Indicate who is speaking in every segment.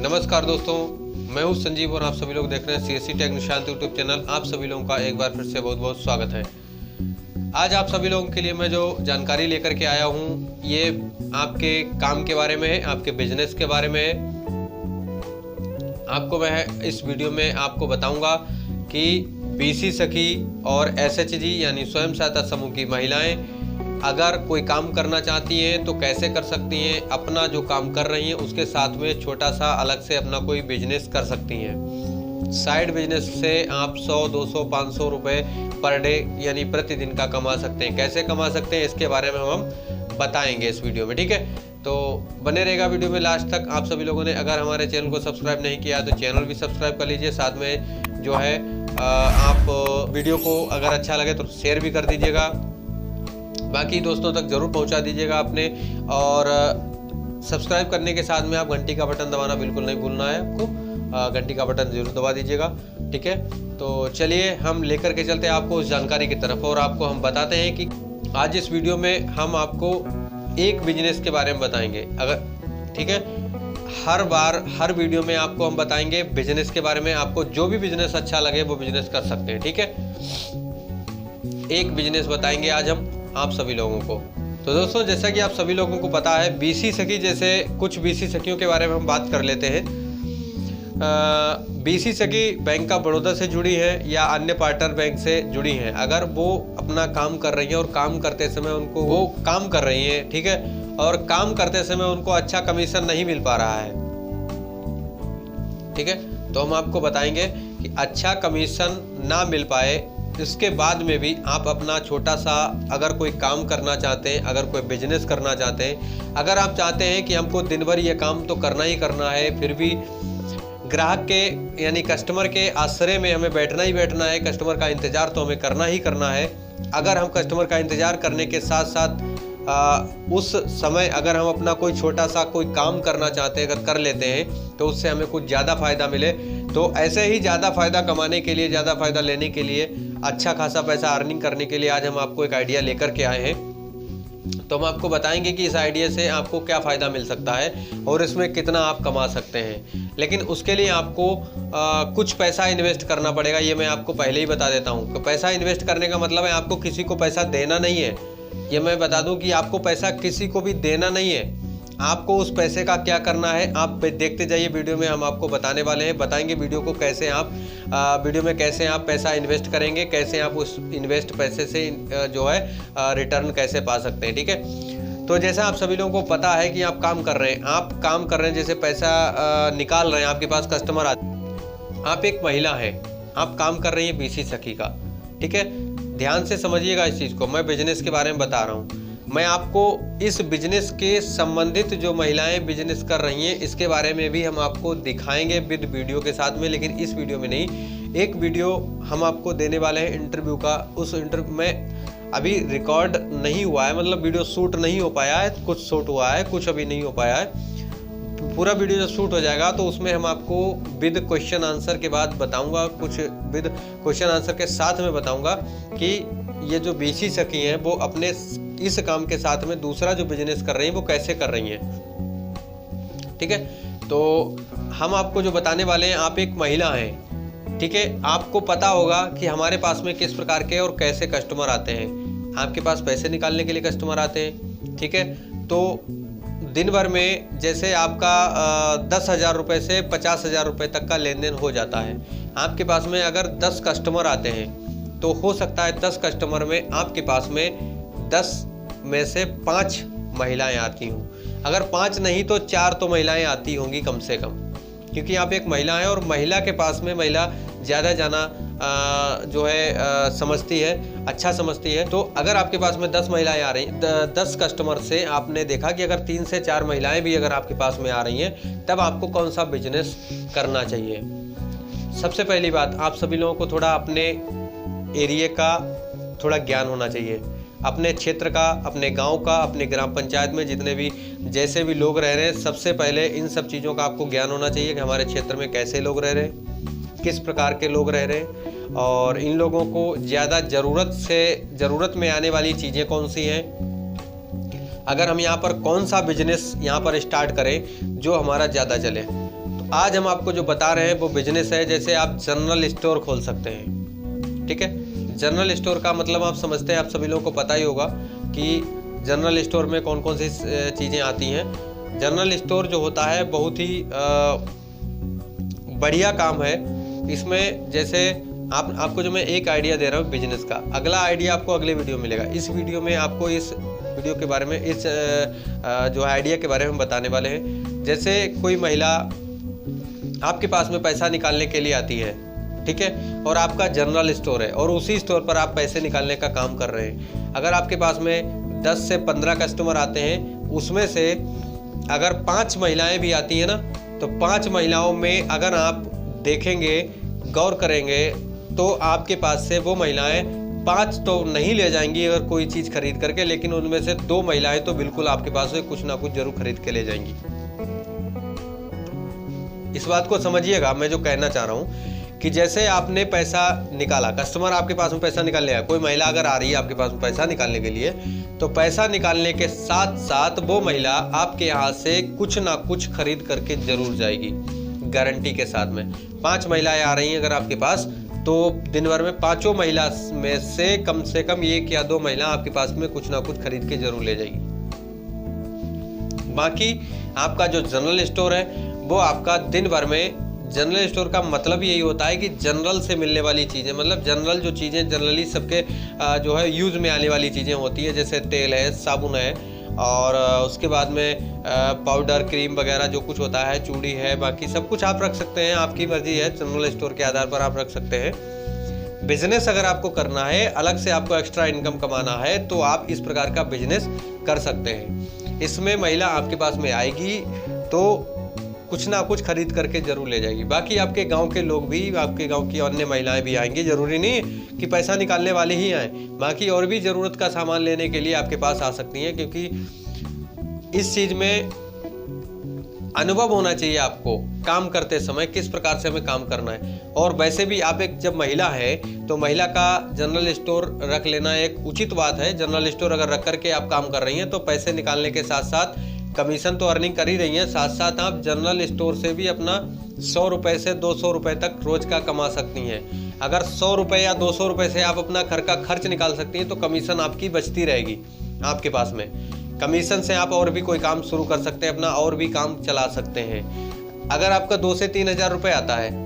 Speaker 1: नमस्कार दोस्तों, मैं हूं संजीव और आप सभी लोग देख रहे हैं CSC tech Nishant YouTube channel. आप सभी लोगों का एक बार फिर से बहुत बहुत स्वागत है। आज आप सभी लोगों के लिए मैं जो जानकारी लेकर के आया हूं ये आपके काम के बारे में है, आपके बिजनेस के बारे में है। आपको मैं इस वीडियो में आपको बताऊंगा कि बीसी सखी और एसएचजी यानी स्वयं सहायता समूह की महिलाएं अगर कोई काम करना चाहती हैं तो कैसे कर सकती हैं, अपना जो काम कर रही हैं उसके साथ में छोटा सा अलग से अपना कोई बिजनेस कर सकती हैं। साइड बिजनेस से आप 100, 200, 500 रुपये पर डे यानी प्रतिदिन का कमा सकते हैं। कैसे कमा सकते हैं इसके बारे में हम बताएंगे इस वीडियो में, ठीक है। तो बने रहेगा वीडियो में लास्ट तक। आप सभी लोगों ने अगर हमारे चैनल को सब्सक्राइब नहीं किया तो चैनल भी सब्सक्राइब कर लीजिए। साथ में जो है आप वीडियो को अगर अच्छा लगे तो शेयर भी कर दीजिएगा, बाकी दोस्तों तक जरूर पहुंचा दीजिएगा अपने। और सब्सक्राइब करने के साथ में आप घंटी का बटन दबाना बिल्कुल नहीं भूलना है आपको। घंटी का बटन जरूर दबा दीजिएगा, ठीक है। तो चलिए हम लेकर के चलते हैं आपको उस जानकारी की तरफ और आपको हम बताते हैं कि आज इस वीडियो में हम आपको एक बिजनेस के बारे में बताएंगे। अगर ठीक है, हर बार हर वीडियो में आपको हम बताएंगे बिजनेस के बारे में। आपको जो भी बिजनेस अच्छा लगे वो बिजनेस कर सकते हैं, ठीक है। एक बिजनेस बताएंगे आज हम आप सभी लोगों को। तो दोस्तों, जैसा कि आप सभी लोगों को पता है, बीसी सखी जैसे कुछ बीसी सखियों के बारे में हम बात कर लेते हैं। बीसी सखी बैंक ऑफ बड़ौदा से जुड़ी है या अन्य पार्टनर बैंक से जुड़ी हैं। अगर वो अपना काम कर रही हैं और काम करते समय उनको वो काम कर रही हैं, ठीक है, और काम करते समय उनको अच्छा कमीशन नहीं मिल पा रहा है, ठीक है, तो हम आपको बताएंगे कि अच्छा कमीशन ना मिल पाए इसके बाद में भी आप अपना छोटा सा अगर कोई काम करना चाहते हैं, अगर कोई बिजनेस करना चाहते हैं, अगर आप चाहते हैं कि हमको दिन भर ये काम तो करना ही करना है, फिर भी ग्राहक के यानी कस्टमर के आश्रय में हमें बैठना ही बैठना है, कस्टमर का इंतज़ार तो हमें करना ही करना है। अगर हम कस्टमर का इंतज़ार करने के साथ साथ उस समय अगर हम अपना कोई छोटा सा कोई काम करना चाहते हैं, अगर कर लेते हैं तो उससे हमें कुछ ज़्यादा फ़ायदा मिले, तो ऐसे ही ज़्यादा फ़ायदा कमाने के लिए, ज़्यादा फ़ायदा लेने के लिए, अच्छा खासा पैसा अर्निंग करने के लिए आज हम आपको एक आइडिया लेकर के आए हैं। तो हम आपको बताएंगे कि इस आइडिया से आपको क्या फ़ायदा मिल सकता है और इसमें कितना आप कमा सकते हैं। लेकिन उसके लिए आपको कुछ पैसा इन्वेस्ट करना पड़ेगा, ये मैं आपको पहले ही बता देता हूँ। तो पैसा इन्वेस्ट करने का मतलब है आपको किसी को पैसा देना नहीं है। ये मैं बता दूं कि आपको पैसा किसी को भी देना नहीं है। आपको उस पैसे का क्या करना है आप देखते जाइए वीडियो में, हम आपको बताने वाले हैं। बताएंगे वीडियो को कैसे आप वीडियो में कैसे आप पैसा इन्वेस्ट करेंगे, कैसे आप उस इन्वेस्ट पैसे से जो है रिटर्न कैसे पा सकते हैं, ठीक है। तो जैसा आप सभी लोगों को पता है कि आप काम कर रहे हैं, जैसे पैसा निकाल रहे हैं, आपके पास कस्टमर आते, आप एक महिला हैं, आप काम कर रही हैं बीसी सखी का, ठीक है। ध्यान से समझिएगा इस चीज़ को, मैं बिजनेस के बारे में बता रहा हूँ। मैं आपको इस बिजनेस के संबंधित जो महिलाएं बिजनेस कर रही हैं इसके बारे में भी हम आपको दिखाएंगे विद वीडियो के साथ में, लेकिन इस वीडियो में नहीं। एक वीडियो हम आपको देने वाले हैं इंटरव्यू का। उस इंटरव्यू में अभी रिकॉर्ड नहीं हुआ है, मतलब वीडियो शूट नहीं हो पाया है, कुछ शूट हुआ है, कुछ अभी नहीं हो पाया है। पूरा वीडियो जब शूट हो जाएगा तो उसमें हम आपको विद क्वेश्चन आंसर के बाद बताऊंगा, कुछ विद क्वेश्चन आंसर के साथ में बताऊंगा कि ये जो बीसी सखी हैं वो अपने इस काम के साथ में दूसरा जो बिजनेस कर रही हैं वो कैसे कर रही हैं, ठीक है। तो हम आपको जो बताने वाले हैं, आप एक महिला हैं, ठीक है। आपको पता होगा कि हमारे पास में किस प्रकार के और कैसे कस्टमर आते हैं। आपके पास पैसे निकालने के लिए कस्टमर आते हैं, ठीक है। तो दिन भर में जैसे आपका 10,000 रुपये से 50,000 रुपये तक का लेन देन हो जाता है। आपके पास में अगर 10 कस्टमर आते हैं तो हो सकता है 10 कस्टमर में आपके पास में 10 में से 5 महिलाएं आती हों। अगर 5 नहीं तो 4 तो महिलाएं आती होंगी कम से कम, क्योंकि आप एक महिला हैं और महिला के पास में महिला ज़्यादा जाना जो है समझती है, अच्छा समझती है। तो अगर आपके पास में 10 महिलाएं आ रही, 10 कस्टमर से आपने देखा कि अगर 3 से 4 महिलाएं भी अगर आपके पास में आ रही हैं, तब आपको कौन सा बिजनेस करना चाहिए। सबसे पहली बात, आप सभी लोगों को थोड़ा अपने एरिया का थोड़ा ज्ञान होना चाहिए, अपने क्षेत्र का, अपने गांव का, अपने ग्राम पंचायत में जितने भी जैसे भी लोग रह रहे हैं, सबसे पहले इन सब चीज़ों का आपको ज्ञान होना चाहिए कि हमारे क्षेत्र में कैसे लोग रह रहे हैं, किस प्रकार के लोग रह रहे हैं, और इन लोगों को ज़्यादा ज़रूरत में आने वाली चीज़ें कौन सी हैं। अगर हम यहाँ पर कौन सा बिजनेस यहाँ पर स्टार्ट करें जो हमारा ज़्यादा चले, तो आज हम आपको जो बता रहे हैं वो बिजनेस है, जैसे आप जनरल स्टोर खोल सकते हैं। ठीक है, जनरल स्टोर का मतलब आप समझते हैं, आप सभी लोगों को पता ही होगा कि जनरल स्टोर में कौन कौन सी चीज़ें आती हैं। जनरल स्टोर जो होता है बहुत ही बढ़िया काम है। इसमें जैसे आपको जो मैं एक आइडिया दे रहा हूँ बिजनेस का, अगला आइडिया आपको अगले वीडियो में मिलेगा। इस वीडियो में आपको इस वीडियो के बारे में, इस जो आइडिया के बारे में बताने वाले हैं। जैसे कोई महिला आपके पास में पैसा निकालने के लिए आती है, ठीक है, और आपका जनरल स्टोर है और उसी स्टोर पर आप पैसे निकालने का काम कर रहे हैं। अगर आपके पास में 10 से 15 कस्टमर आते हैं, उसमें से अगर 5 महिलाएं भी आती हैं ना, तो 5 महिलाओं में अगर आप देखेंगे, गौर करेंगे, तो आपके पास से वो महिलाएं 5 तो नहीं ले जाएंगी अगर कोई चीज़ खरीद करके, लेकिन उनमें से 2 महिलाएं तो बिल्कुल आपके पास से कुछ ना कुछ जरूर खरीद के ले जाएंगी। इस बात को समझिएगा, मैं जो कहना चाह रहा हूँ कि जैसे आपने पैसा निकाला, कस्टमर आपके पास में पैसा निकालने आया, कोई महिला अगर आ रही है आपके पास में पैसा निकालने के लिए, तो पैसा निकालने के साथ साथ वो महिला आपके यहाँ से कुछ ना कुछ खरीद करके जरूर जाएगी, गारंटी के साथ में। 5 महिलाएं आ रही हैं अगर आपके पास, तो दिन भर में 5 महिला में से कम 1 या 2 महिला आपके पास में कुछ ना कुछ खरीद के जरूर ले जाएगी। बाकी आपका जो जनरल स्टोर है वो आपका दिन भर में, जनरल स्टोर का मतलब यही होता है कि जनरल से मिलने वाली चीज़ें, मतलब जनरल जो चीज़ें जनरली सबके जो है यूज़ में आने वाली चीज़ें होती है, जैसे तेल है, साबुन है, और उसके बाद में पाउडर, क्रीम वगैरह जो कुछ होता है, चूड़ी है, बाकी सब कुछ आप रख सकते हैं, आपकी मर्जी है। जनरल स्टोर के आधार पर आप रख सकते हैं। बिजनेस अगर आपको करना है, अलग से आपको एक्स्ट्रा इनकम कमाना है, तो आप इस प्रकार का बिजनेस कर सकते हैं। इसमें महिला आपके पास में आएगी तो कुछ ना कुछ खरीद करके जरूर ले जाएगी। बाकी आपके गांव के लोग भी, आपके गांव की अन्य महिलाएं भी आएंगी, जरूरी नहीं कि पैसा निकालने वाले ही आए, बाकी और भी ज़रूरत का सामान लेने के लिए आपके पास आ सकती हैं, क्योंकि इस चीज़ में अनुभव होना चाहिए आपको काम करते समय, किस प्रकार से हमें काम करना है। और वैसे भी आप एक जब महिला है तो महिला का जनरल स्टोर रख लेना एक उचित बात है। जनरल स्टोर अगर रख करके आप काम कर रही हैं तो पैसे निकालने के साथ साथ कमीशन तो अर्निंग कर ही रही हैं, साथ साथ आप जनरल स्टोर से भी अपना 100 रुपये से 200 रुपये तक रोज का कमा सकती हैं। अगर 100 रुपये या 200 रुपये से आप अपना घर का खर्च निकाल सकती हैं तो कमीशन आपकी बचती रहेगी आपके पास में। कमीशन से आप और भी कोई काम शुरू कर सकते हैं, अपना और भी काम चला सकते हैं। अगर आपका 2 से 3 हज़ार रुपये आता है,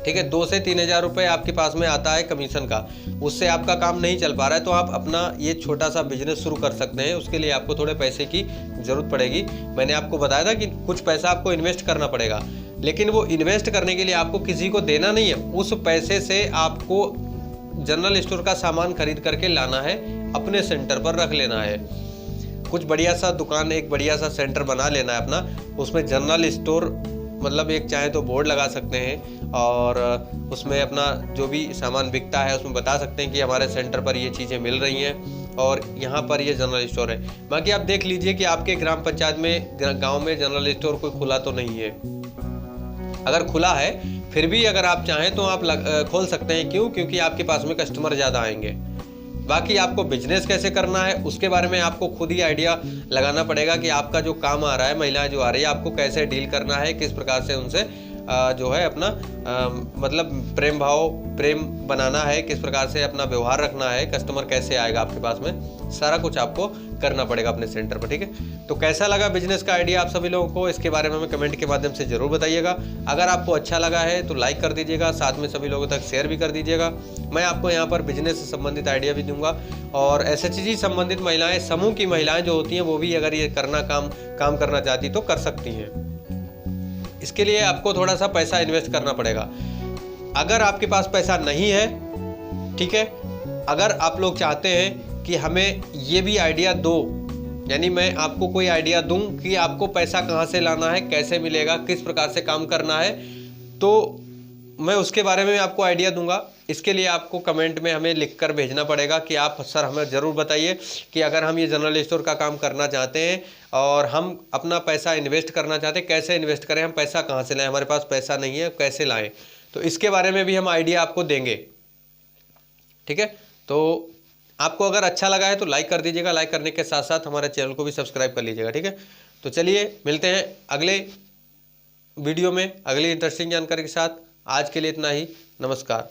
Speaker 1: ठीक है, 2 से 3 हज़ार रुपये आपके पास में आता है कमीशन का, उससे आपका काम नहीं चल पा रहा है, तो आप अपना ये छोटा सा बिजनेस शुरू कर सकते हैं। उसके लिए आपको थोड़े पैसे की ज़रूरत पड़ेगी। मैंने आपको बताया था कि कुछ पैसा आपको इन्वेस्ट करना पड़ेगा, लेकिन वो इन्वेस्ट करने के लिए आपको किसी को देना नहीं है। उस पैसे से आपको जनरल स्टोर का सामान खरीद करके लाना है, अपने सेंटर पर रख लेना है। कुछ बढ़िया सा दुकान, एक बढ़िया सा सेंटर बना लेना है अपना, उसमें जनरल स्टोर मतलब एक चाहे तो बोर्ड लगा सकते हैं और उसमें अपना जो भी सामान बिकता है उसमें बता सकते हैं कि हमारे सेंटर पर ये चीज़ें मिल रही हैं और यहाँ पर ये जनरल स्टोर है। बाकी आप देख लीजिए कि आपके ग्राम पंचायत में, गांव में जनरल स्टोर कोई खुला तो नहीं है। अगर खुला है फिर भी अगर आप चाहें तो आप खोल सकते हैं। क्यों? क्योंकि आपके पास में कस्टमर ज़्यादा आएंगे। बाकी आपको बिजनेस कैसे करना है उसके बारे में आपको खुद ही आइडिया लगाना पड़ेगा कि आपका जो काम आ रहा है, महिलाएं जो आ रही है, आपको कैसे डील करना है, किस प्रकार से उनसे जो है अपना मतलब प्रेम बनाना है, किस प्रकार से अपना व्यवहार रखना है, कस्टमर कैसे आएगा आपके पास में, सारा कुछ आपको करना पड़ेगा अपने सेंटर पर। ठीक है, तो कैसा लगा बिजनेस का आइडिया आप सभी लोगों को, इसके बारे में हमें कमेंट के माध्यम से जरूर बताइएगा। अगर आपको अच्छा लगा है तो लाइक कर दीजिएगा, साथ में सभी लोगों तक शेयर भी कर दीजिएगा। मैं आपको यहाँ पर बिजनेस से संबंधित आइडिया भी दूंगा और SHG संबंधित महिलाएं, समूह की महिलाएं जो होती हैं वो भी अगर ये काम करना चाहती तो कर सकती हैं। इसके लिए आपको थोड़ा सा पैसा इन्वेस्ट करना पड़ेगा। अगर आपके पास पैसा नहीं है, ठीक है, अगर आप लोग चाहते हैं कि हमें ये भी आइडिया दो, यानी मैं आपको कोई आइडिया दूं कि आपको पैसा कहाँ से लाना है, कैसे मिलेगा, किस प्रकार से काम करना है, तो मैं उसके बारे में आपको आइडिया दूंगा। इसके लिए आपको कमेंट में हमें लिखकर भेजना पड़ेगा कि आप सर हमें ज़रूर बताइए कि अगर हम ये जनरल स्टोर का काम करना चाहते हैं और हम अपना पैसा इन्वेस्ट करना चाहते हैं, कैसे इन्वेस्ट करें, हम पैसा कहाँ से लाएं, हमारे पास पैसा नहीं है, कैसे लाएं, तो इसके बारे में भी हम आइडिया आपको देंगे। ठीक है, तो आपको अगर अच्छा लगा है तो लाइक कर दीजिएगा, लाइक करने के साथ साथ हमारे चैनल को भी सब्सक्राइब कर लीजिएगा। ठीक है, तो चलिए मिलते हैं अगले वीडियो में अगली इंटरेस्टिंग जानकारी के साथ। आज के लिए इतना ही। नमस्कार।